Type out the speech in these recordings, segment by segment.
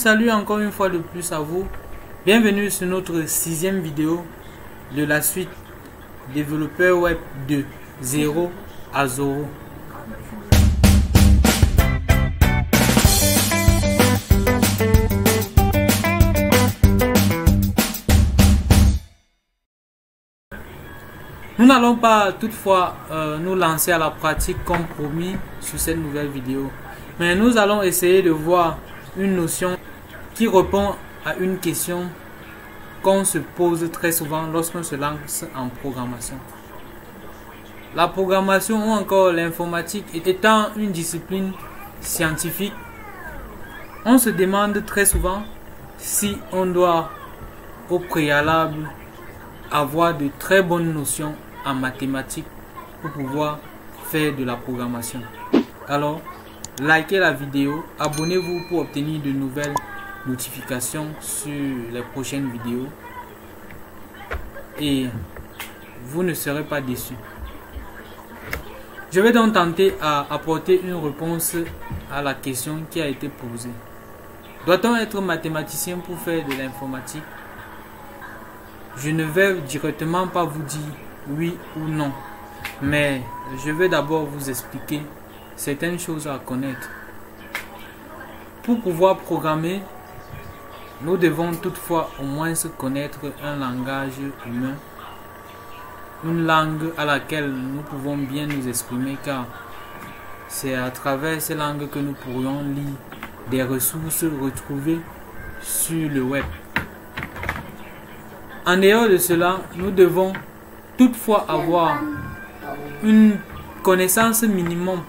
salut encore une fois de plus à vous. Bienvenue sur notre 6e vidéo de la suite développeur web de 0 à 0. Nous n'allons pas toutefois nous lancer à la pratique comme promis sur cette nouvelle vidéo, mais nous allons essayer de voir une notion qui répond à une question qu'on se pose très souvent lorsqu'on se lance en programmation. La programmation ou encore l'informatique étant une discipline scientifique, on se demande très souvent si on doit au préalable avoir de très bonnes notions en mathématiques pour pouvoir faire de la programmation. Alors, likez la vidéo, abonnez-vous pour obtenir de nouvelles notifications sur les prochaines vidéos et vous ne serez pas déçus. Je vais donc tenter à apporter une réponse à la question qui a été posée. Doit-on être mathématicien pour faire de l'informatique? Je ne vais directement pas vous dire oui ou non, mais je vais d'abord vous expliquer certaines choses à connaître. Pour pouvoir programmer, nous devons toutefois au moins connaître un langage humain, une langue à laquelle nous pouvons bien nous exprimer, car c'est à travers ces langues que nous pourrions lire des ressources retrouvées sur le web. En dehors de cela, nous devons toutefois avoir une connaissance minimum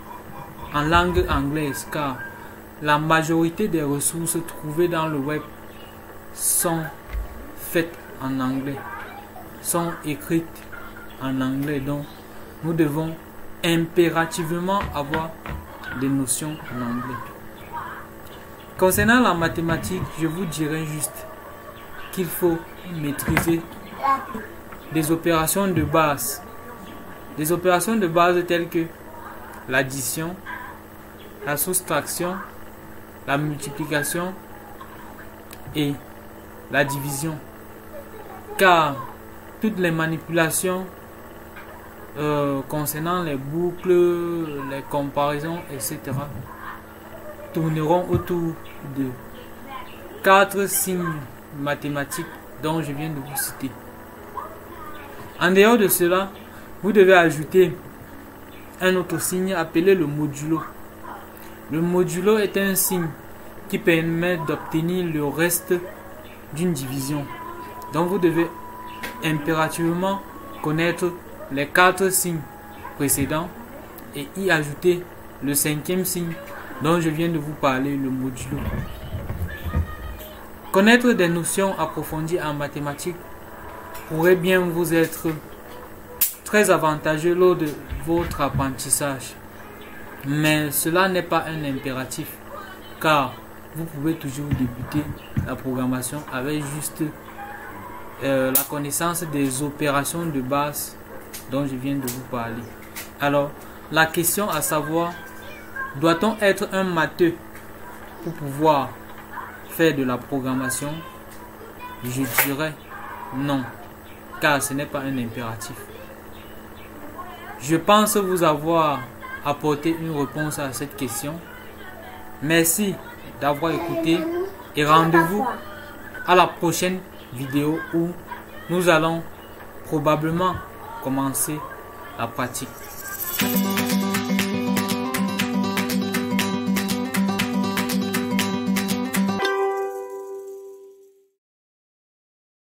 en langue anglaise, car la majorité des ressources trouvées dans le web sont faites en anglais, sont écrites en anglais, donc nous devons impérativement avoir des notions en anglais. Concernant la mathématique, je vous dirais juste qu'il faut maîtriser des opérations de base. Des opérations de base telles que l'addition, la soustraction, la multiplication et la division. Car toutes les manipulations concernant les boucles, les comparaisons, etc. tourneront autour de 4 signes mathématiques dont je viens de vous citer. En dehors de cela, vous devez ajouter un autre signe appelé le modulo. Le modulo est un signe qui permet d'obtenir le reste d'une division. Donc vous devez impérativement connaître les 4 signes précédents et y ajouter le 5e signe dont je viens de vous parler, le modulo. Connaître des notions approfondies en mathématiques pourrait bien vous être très avantageux lors de votre apprentissage. Mais cela n'est pas un impératif, car vous pouvez toujours débuter la programmation avec juste la connaissance des opérations de base dont je viens de vous parler. Alors, la question à savoir, doit-on être un matheux pour pouvoir faire de la programmation? Je dirais non, car ce n'est pas un impératif. Je pense vous avoir apporté une réponse à cette question. Merci d'avoir écouté et rendez-vous à la prochaine vidéo où nous allons probablement commencer la pratique.